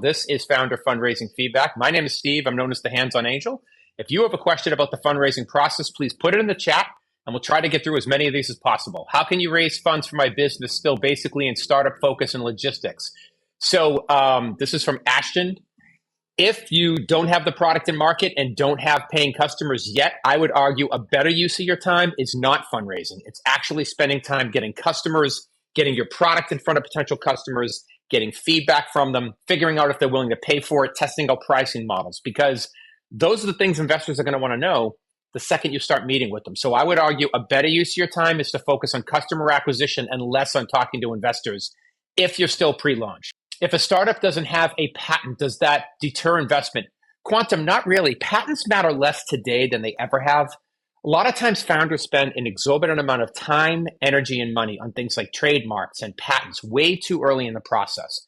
This is Founder Fundraising Feedback. My name is Steve. I'm known as the Hands-On Angel. If you have a question about the fundraising process, please put it in the chat and we'll try to get through as many of these as possible. How can you raise funds for my business still basically in startup focus and logistics? So this is from Ashton. If you don't have the product in market and don't have paying customers yet, I would argue a better use of your time is not fundraising. It's actually spending time getting customers, getting your product in front of potential customers, getting feedback from them, figuring out if they're willing to pay for it, testing out pricing models, because those are the things investors are going to want to know the second you start meeting with them. So I would argue a better use of your time is to focus on customer acquisition and less on talking to investors if you're still pre-launch. If a startup doesn't have a patent, does that deter investment? Quantum, not really. Patents matter less today than they ever have. A lot of times founders spend an exorbitant amount of time, energy, and money on things like trademarks and patents way too early in the process.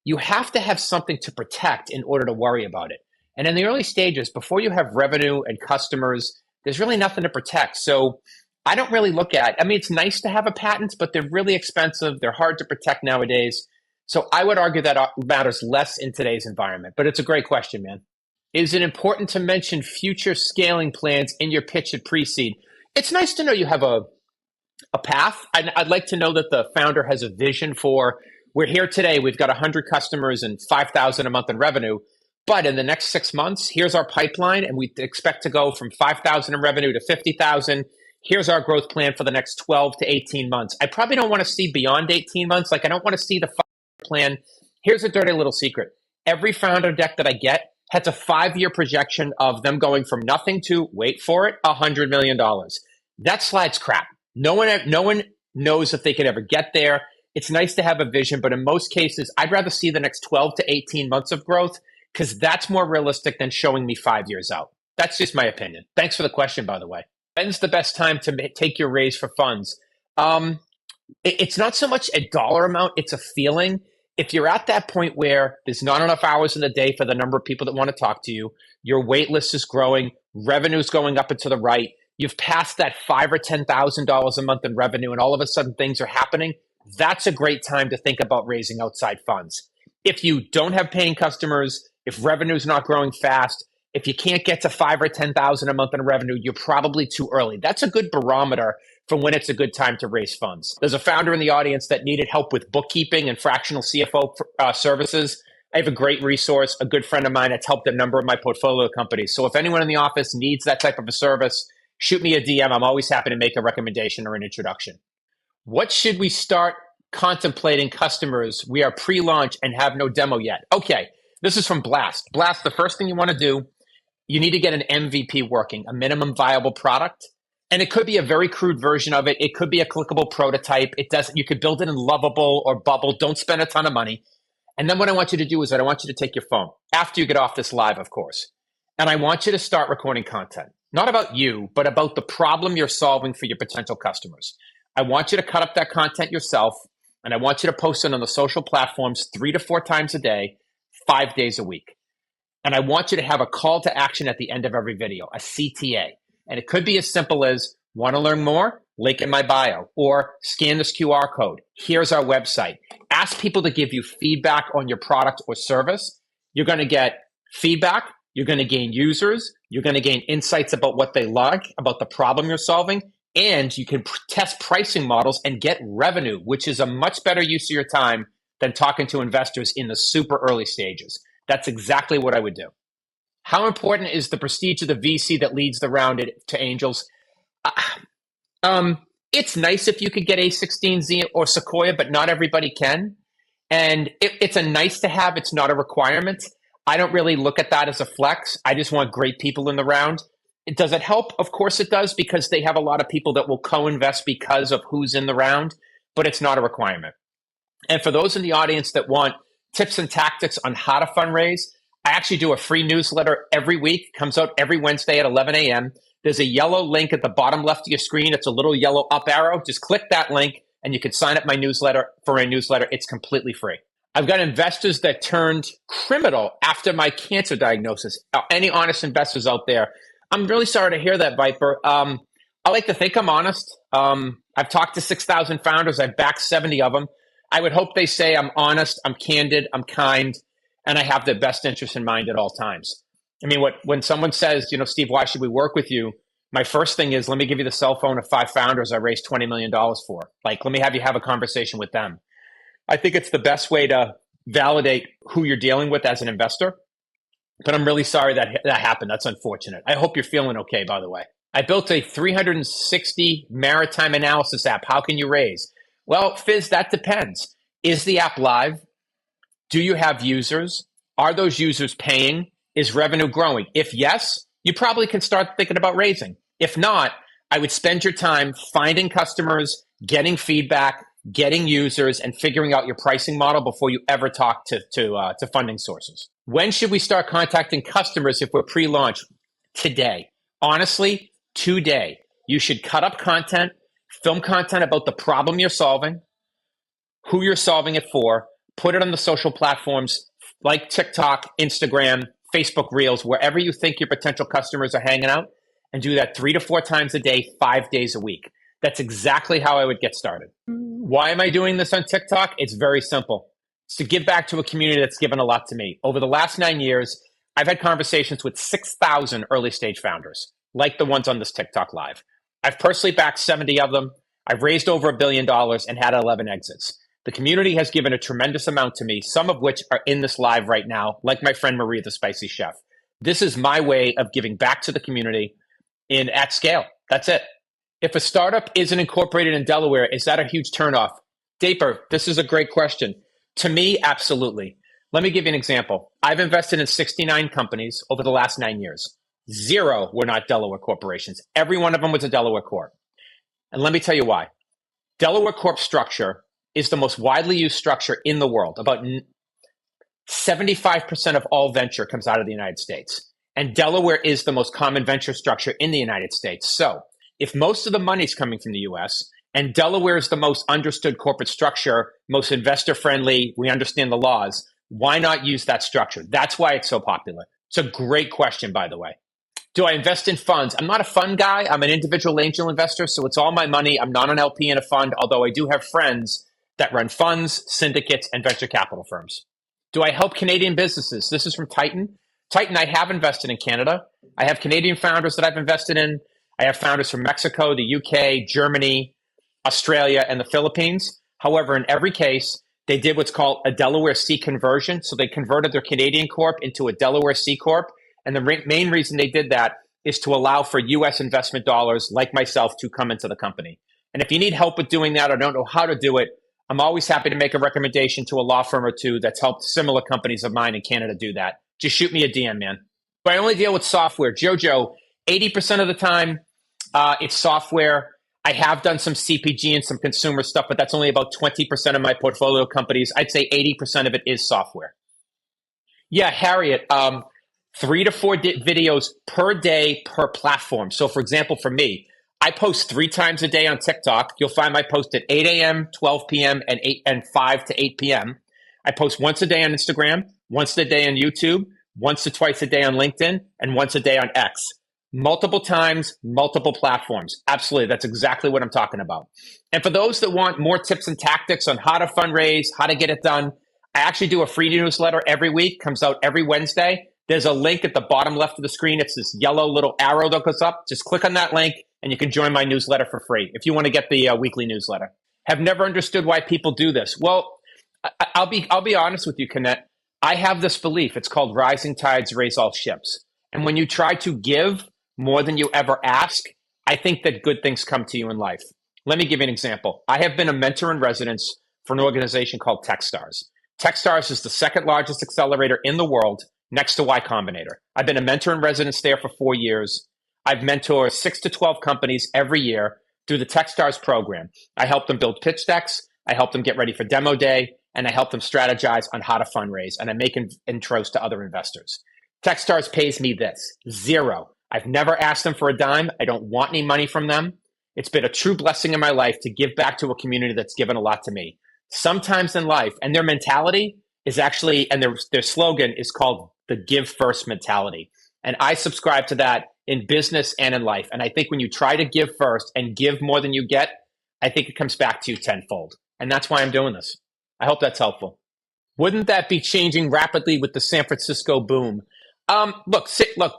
You have to have something to protect in order to worry about it. And in the early stages, before you have revenue and customers, there's really nothing to protect. So I don't really look at, it's nice to have a patent, but they're really expensive. They're hard to protect nowadays. So I would argue that matters less in today's environment, but it's a great question, man. Is it important to mention future scaling plans in your pitch at pre-seed? It's nice to know you have a path. I'd like to know that the founder has a vision for, we're here today, we've got 100 customers and 5,000 a month in revenue, but in the next 6 months, here's our pipeline, and we expect to go from 5,000 in revenue to 50,000. Here's our growth plan for the next 12 to 18 months. I probably don't want to see beyond 18 months. Like, I don't want to see the plan. Here's a dirty little secret. Every founder deck that I get has a 5-year projection of them going from nothing to, wait for it, $100 million. That slide's crap. No one knows if they could ever get there. It's nice to have a vision, but in most cases, I'd rather see the next 12 to 18 months of growth because that's more realistic than showing me 5 years out. That's just my opinion. Thanks for the question, by the way. When's the best time to take your raise for funds? It's not so much a dollar amount, it's a feeling. If you're at that point where there's not enough hours in the day for the number of people that want to talk to you, your wait list is growing, revenue's going up and to the right, you've passed that $5,000 or $10,000 a month in revenue, and all of a sudden things are happening, that's a great time to think about raising outside funds. If you don't have paying customers, if revenue's not growing fast, if you can't get to $5,000 or $10,000 a month in revenue, you're probably too early. That's a good barometer for when it's a good time to raise funds. There's a founder in the audience that needed help with bookkeeping and fractional CFO services. I have a great resource, a good friend of mine that's helped a number of my portfolio companies. So if anyone in the office needs that type of a service, shoot me a DM. I'm always happy to make a recommendation or an introduction. What should we start contemplating customers? We are pre-launch and have no demo yet. Okay, this is from Blast. Blast, the first thing you want to do, you need to get an MVP working, a minimum viable product. And it could be a very crude version of it. It could be a clickable prototype. You could build it in Lovable or Bubble. Don't spend a ton of money. And then what I want you to do is I want you to take your phone after you get off this live, of course. And I want you to start recording content, not about you, but about the problem you're solving for your potential customers. I want you to cut up that content yourself, and I want you to post it on the social platforms 3 to 4 times a day, 5 days a week. And I want you to have a call to action at the end of every video, a CTA. And it could be as simple as, want to learn more? Link in my bio. Or scan this QR code. Here's our website. Ask people to give you feedback on your product or service. You're going to get feedback. You're going to gain users. You're going to gain insights about what they like, about the problem you're solving. And you can test pricing models and get revenue, which is a much better use of your time than talking to investors in the super early stages. That's exactly what I would do. How important is the prestige of the VC that leads the round to angels? It's nice if you could get A16Z or Sequoia, but not everybody can. And it's a nice to have. It's not a requirement. I don't really look at that as a flex. I just want great people in the round. Does it help? Of course it does, because they have a lot of people that will co-invest because of who's in the round, but it's not a requirement. And for those in the audience that want tips and tactics on how to fundraise, I actually do a free newsletter every week. Comes out every Wednesday at 11 a.m. There's a yellow link at the bottom left of your screen. It's a little yellow up arrow. Just click that link and you can sign up for a newsletter. It's completely free. I've got investors that turned criminal after my cancer diagnosis. Any honest investors out there? I'm really sorry to hear that, Viper. I like to think I'm honest. I've talked to 6,000 founders. I've backed 70 of them. I would hope they say I'm honest, I'm candid, I'm kind. and I have their best interest in mind at all times. I mean, when someone says, Steve, why should we work with you? My first thing is, let me give you the cell phone of 5 founders I raised $20 million for. Like, let me have you have a conversation with them. I think it's the best way to validate who you're dealing with as an investor. But I'm really sorry that happened. That's unfortunate. I hope you're feeling okay, by the way. I built a 360 maritime analysis app. How can you raise? Well, Fizz, that depends. Is the app live? Do you have users? Are those users paying? Is revenue growing? If yes, you probably can start thinking about raising. If not, I would spend your time finding customers, getting feedback, getting users, and figuring out your pricing model before you ever talk to funding sources. When should we start contacting customers if we're pre-launch? Today. Honestly, today. You should cut up content, film content about the problem you're solving, who you're solving it for, put it on the social platforms like TikTok, Instagram, Facebook Reels, wherever you think your potential customers are hanging out, and do that 3 to 4 times a day, 5 days a week. That's exactly how I would get started. Why am I doing this on TikTok? It's very simple. It's to give back to a community that's given a lot to me. Over the last 9 years, I've had conversations with 6,000 early stage founders, like the ones on this TikTok live. I've personally backed 70 of them. I've raised over $1 billion and had 11 exits. The community has given a tremendous amount to me, some of which are in this live right now, like my friend Maria, the Spicy Chef. This is my way of giving back to the community at scale. That's it. If a startup isn't incorporated in Delaware, is that a huge turnoff? Daper, this is a great question. To me, absolutely. Let me give you an example. I've invested in 69 companies over the last 9 years. 0 were not Delaware corporations. Every one of them was a Delaware corp. And let me tell you why. Delaware corp structure is the most widely used structure in the world. About 75% of all venture comes out of the United States. And Delaware is the most common venture structure in the United States. So if most of the money is coming from the US and Delaware is the most understood corporate structure, most investor friendly, we understand the laws, why not use that structure? That's why it's so popular. It's a great question, by the way. Do I invest in funds? I'm not a fund guy. I'm an individual angel investor, so it's all my money. I'm not an LP in a fund, although I do have friends that run funds, syndicates, and venture capital firms. Do I help Canadian businesses? This is from Titan. Titan, I have invested in Canada. I have Canadian founders that I've invested in. I have founders from Mexico, the UK, Germany, Australia, and the Philippines. However, in every case, they did what's called a Delaware C conversion. So they converted their Canadian corp into a Delaware C corp. And the main reason they did that is to allow for US investment dollars like myself to come into the company. And if you need help with doing that or don't know how to do it, I'm always happy to make a recommendation to a law firm or two that's helped similar companies of mine in Canada do that. Just shoot me a DM, man. But I only deal with software. Jojo, 80% of the time, it's software. I have done some CPG and some consumer stuff, but that's only about 20% of my portfolio companies. I'd say 80% of it is software. Yeah, Harriet, 3 to 4 videos per day per platform. So for example, for me, I post 3 times a day on TikTok. You'll find my post at 8 a.m., 12 p.m., and 5 to 8 p.m. I post once a day on Instagram, once a day on YouTube, once to twice a day on LinkedIn, and once a day on X. Multiple times, multiple platforms. Absolutely. That's exactly what I'm talking about. And for those that want more tips and tactics on how to fundraise, how to get it done, I actually do a free newsletter every week, comes out every Wednesday. There's a link at the bottom left of the screen. It's this yellow little arrow that goes up. Just click on that link and you can join my newsletter for free if you want to get the weekly newsletter. Have never understood why people do this. Well, I'll be honest with you, Kenneth. I have this belief. It's called rising tides raise all ships. And when you try to give more than you ever ask, I think that good things come to you in life. Let me give you an example. I have been a mentor in residence for an organization called Techstars. Techstars is the second largest accelerator in the world next to Y Combinator. I've been a mentor in residence there for 4 years. I've mentored 6 to 12 companies every year through the Techstars program. I help them build pitch decks. I help them get ready for demo day, and I help them strategize on how to fundraise. And I make intros to other investors. Techstars pays me this, 0. I've never asked them for a dime. I don't want any money from them. It's been a true blessing in my life to give back to a community that's given a lot to me. Sometimes in life, and their mentality is actually, and their slogan is called the give first mentality. And I subscribe to that in business and in life. And I think when you try to give first and give more than you get, I think it comes back to you tenfold. And that's why I'm doing this. I hope that's helpful. Wouldn't that be changing rapidly with the San Francisco boom? Look,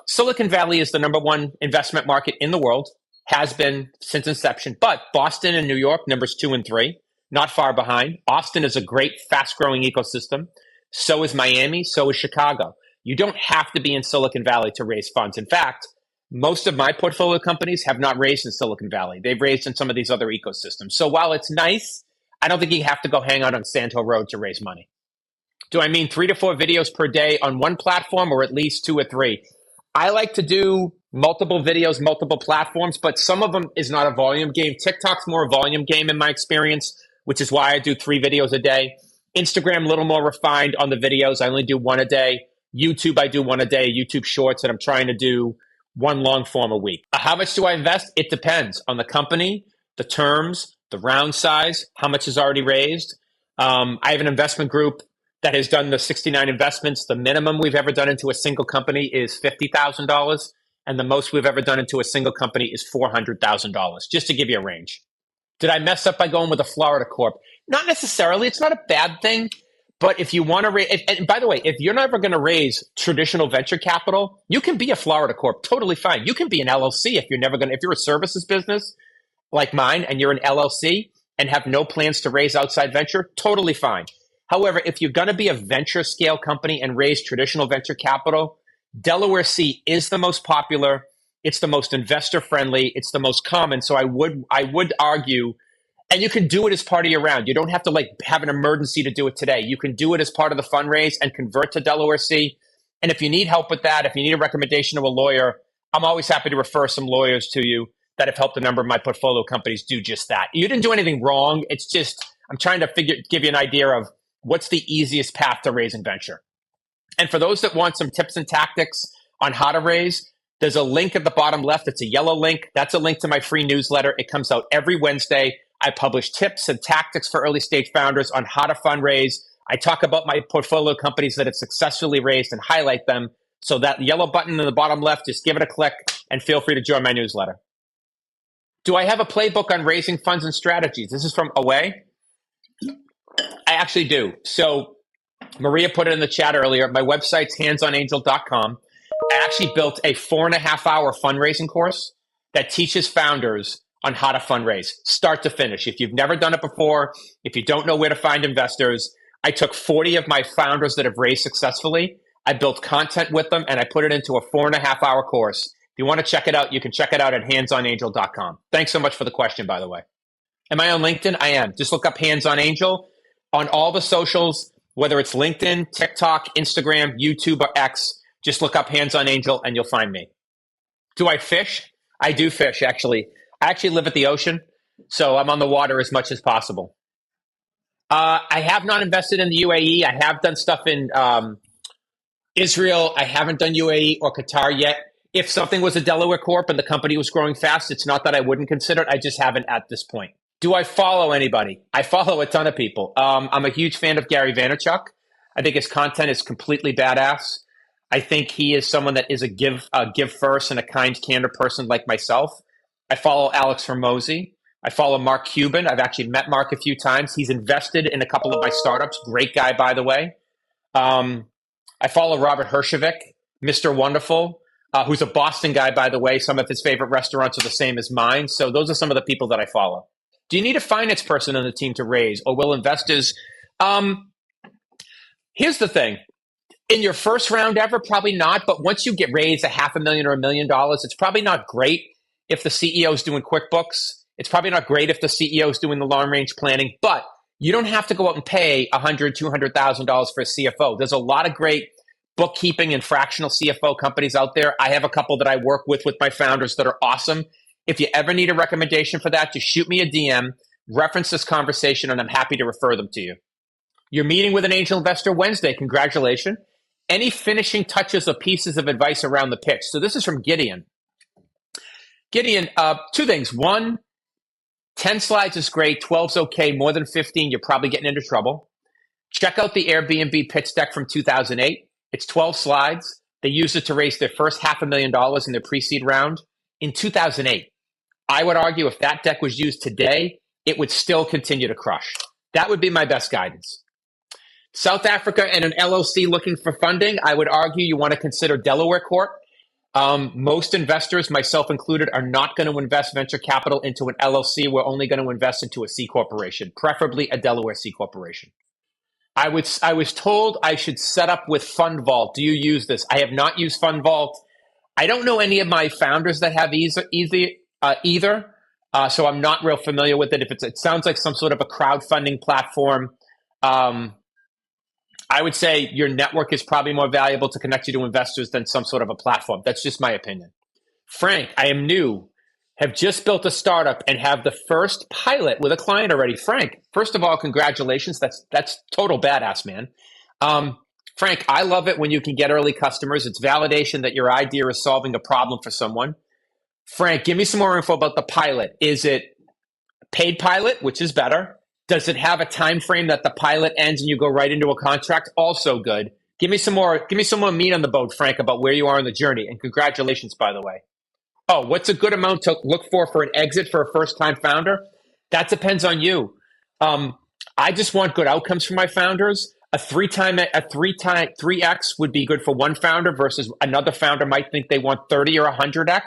Silicon Valley is the number one investment market in the world, has been since inception. But Boston and New York, numbers 2 and 3, not far behind. Austin is a great, fast-growing ecosystem. So is Miami. So is Chicago. You don't have to be in Silicon Valley to raise funds. In fact, most of my portfolio companies have not raised in Silicon Valley. They've raised in some of these other ecosystems. So while it's nice, I don't think you have to go hang out on Sand Hill Road to raise money. Do I mean 3 to 4 videos per day on one platform or at least 2 or 3? I like to do multiple videos, multiple platforms, but some of them is not a volume game. TikTok's more a volume game in my experience, which is why I do 3 videos a day. Instagram, a little more refined on the videos. I only do 1 a day. YouTube, I do 1 a day, YouTube Shorts, and I'm trying to do 1 long form a week. How much do I invest? It depends on the company, the terms, the round size, how much is already raised. I have an investment group that has done the 69 investments. The minimum we've ever done into a single company is $50,000, and the most we've ever done into a single company is $400,000, just to give you a range. Did I mess up by going with a Florida Corp? Not necessarily. It's not a bad thing. But if you want to raise, and by the way, if you're never going to raise traditional venture capital, you can be a Florida Corp. Totally fine. You can be an LLC if you're a services business like mine and you're an LLC and have no plans to raise outside venture, totally fine. However, if you're going to be a venture scale company and raise traditional venture capital, Delaware C is the most popular. It's the most investor friendly. It's the most common. So I would argue, and you can do it as part of your round. You don't have to have an emergency to do it today. You can do it as part of the fundraise and convert to Delaware C. And if you need help with that, if you need a recommendation to a lawyer, I'm always happy to refer some lawyers to you that have helped a number of my portfolio companies do just that. You didn't do anything wrong. It's just I'm trying to give you an idea of what's the easiest path to raising venture. And for those that want some tips and tactics on how to raise, there's a link at the bottom left. It's a yellow link. That's a link to my free newsletter. It comes out every Wednesday. I publish tips and tactics for early stage founders on how to fundraise. I talk about my portfolio companies that have successfully raised and highlight them. So that yellow button in the bottom left, just give it a click and feel free to join my newsletter. Do I have a playbook on raising funds and strategies? This is from Away. I actually do. So Maria put it in the chat earlier. My website's handsonangel.com. I actually built a 4.5-hour fundraising course that teaches founders on how to fundraise, start to finish. If you've never done it before, if you don't know where to find investors, I took 40 of my founders that have raised successfully. I built content with them, and I put it into a 4.5-hour course. If you want to check it out, you can check it out at handsonangel.com. Thanks so much for the question, by the way. Am I on LinkedIn? I am. Just look up Hands on Angel on all the socials, whether it's LinkedIn, TikTok, Instagram, YouTube, or X. Just look up Hands on Angel and you'll find me. Do I fish? I do fish, actually. I actually live at the ocean, so I'm on the water as much as possible. I have not invested in the UAE. I have done stuff in Israel. I haven't done UAE or Qatar yet. If something was a Delaware Corp and the company was growing fast, it's not that I wouldn't consider it. I just haven't at this point. Do I follow anybody? I follow a ton of people. I'm a huge fan of Gary Vaynerchuk. I think his content is completely badass. I think he is someone that is a give first and a kind, candid person like myself. I follow Alex Hormozi. I follow Mark Cuban. I've actually met Mark a few times. He's invested in a couple of my startups. Great guy, by the way. I follow Robert Herjavec, Mr. Wonderful, who's a Boston guy, by the way. Some of his favorite restaurants are the same as mine. So those are some of the people that I follow. Do you need a finance person on the team to raise, or will investors? Here's the thing. In your first round ever, probably not. But once you get raised $500,000 or $1 million, it's probably not great if the CEO is doing QuickBooks. It's probably not great if the CEO is doing the long-range planning. But you don't have to go out and pay $100,000, $200,000 for a CFO. There's a lot of great bookkeeping and fractional CFO companies out there. I have a couple that I work with my founders that are awesome. If you ever need a recommendation for that, just shoot me a DM, reference this conversation, and I'm happy to refer them to you. You're meeting with an angel investor Wednesday. Congratulations. Any finishing touches or pieces of advice around the pitch? So this is from Gideon. Gideon, 2 things. 1, 10 slides is great. 12's okay. More than 15, you're probably getting into trouble. Check out the Airbnb pitch deck from 2008. It's 12 slides. They used it to raise their first $500,000 in their pre-seed round in 2008. I would argue if that deck was used today, it would still continue to crush. That would be my best guidance. South Africa and an LLC looking for funding, I would argue you want to consider Delaware Corp. Most investors, myself included, are not going to invest venture capital into an LLC. We're only going to invest into a C corporation, preferably a Delaware C corporation. I was told I should set up with Fund Vault. Do you use this? I have not used Fund Vault. I don't know any of my founders that have either. So I'm not real familiar with it. It sounds like some sort of a crowdfunding platform. I would say your network is probably more valuable to connect you to investors than some sort of a platform. That's just my opinion. Frank, I am new, have just built a startup and have the first pilot with a client already. Frank, first of all, congratulations. That's total badass, man. Frank, I love it when you can get early customers. It's validation that your idea is solving a problem for someone. Frank, give me some more info about the pilot. Is it paid pilot, which is better? Does it have a time frame that the pilot ends and you go right into a contract? Also good. Give me some more meat on the bone, Frank, about where you are in the journey. And congratulations, by the way. Oh, what's a good amount to look for an exit for a first-time founder? That depends on you. I just want good outcomes for my founders. A 3x would be good for one founder versus another founder might think they want 30 or 100x.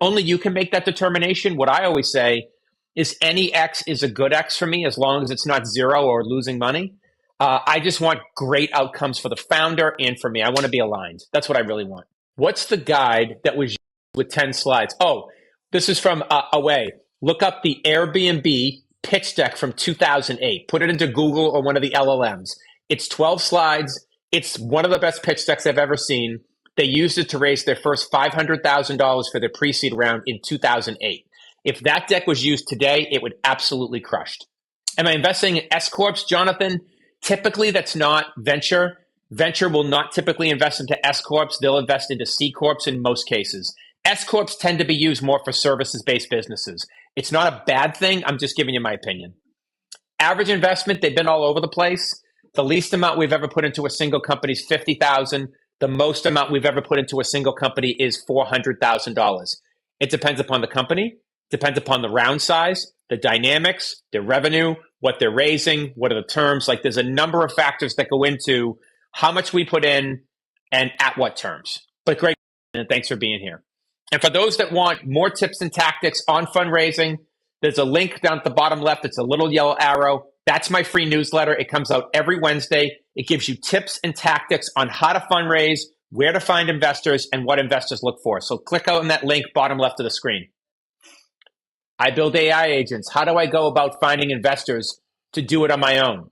Only you can make that determination. What I always say is any X is a good X for me as long as it's not zero or losing money. I just want great outcomes for the founder and for me. I want to be aligned. That's what I really want. What's the guide that was with 10 slides? Oh, this is from Away. Look up the Airbnb pitch deck from 2008. Put it into Google or one of the LLMs. It's 12 slides. It's one of the best pitch decks I've ever seen. They used it to raise their first $500,000 for their pre-seed round in 2008. If that deck was used today, it would absolutely crushed. Am I investing in S Corps, Jonathan? Typically, that's not venture. Venture will not typically invest into S Corps. They'll invest into C Corps in most cases. S Corps tend to be used more for services-based businesses. It's not a bad thing. I'm just giving you my opinion. Average investment, they've been all over the place. The least amount we've ever put into a single company is $50,000. The most amount we've ever put into a single company is $400,000. It depends upon the company. Depends upon the round size, the dynamics, their revenue, what they're raising, what are the terms. Like there's a number of factors that go into how much we put in and at what terms. But great, and thanks for being here. And for those that want more tips and tactics on fundraising, there's a link down at the bottom left. It's a little yellow arrow. That's my free newsletter. It comes out every Wednesday. It gives you tips and tactics on how to fundraise, where to find investors, and what investors look for. So click on that link, bottom left of the screen. I build AI agents. How do I go about finding investors to do it on my own?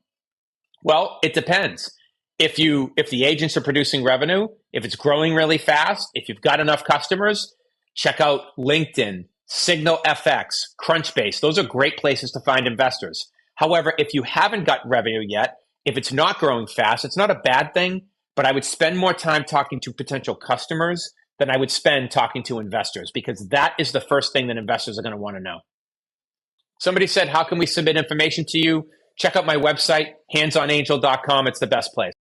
Well, it depends. If the agents are producing revenue, if it's growing really fast, if you've got enough customers, check out LinkedIn, Signal FX, Crunchbase. Those are great places to find investors. However, if you haven't got revenue yet, if it's not growing fast, it's not a bad thing, but I would spend more time talking to potential customers than I would spend talking to investors, because that is the first thing that investors are going to want to know. Somebody said, how can we submit information to you? Check out my website, handsonangel.com. It's the best place.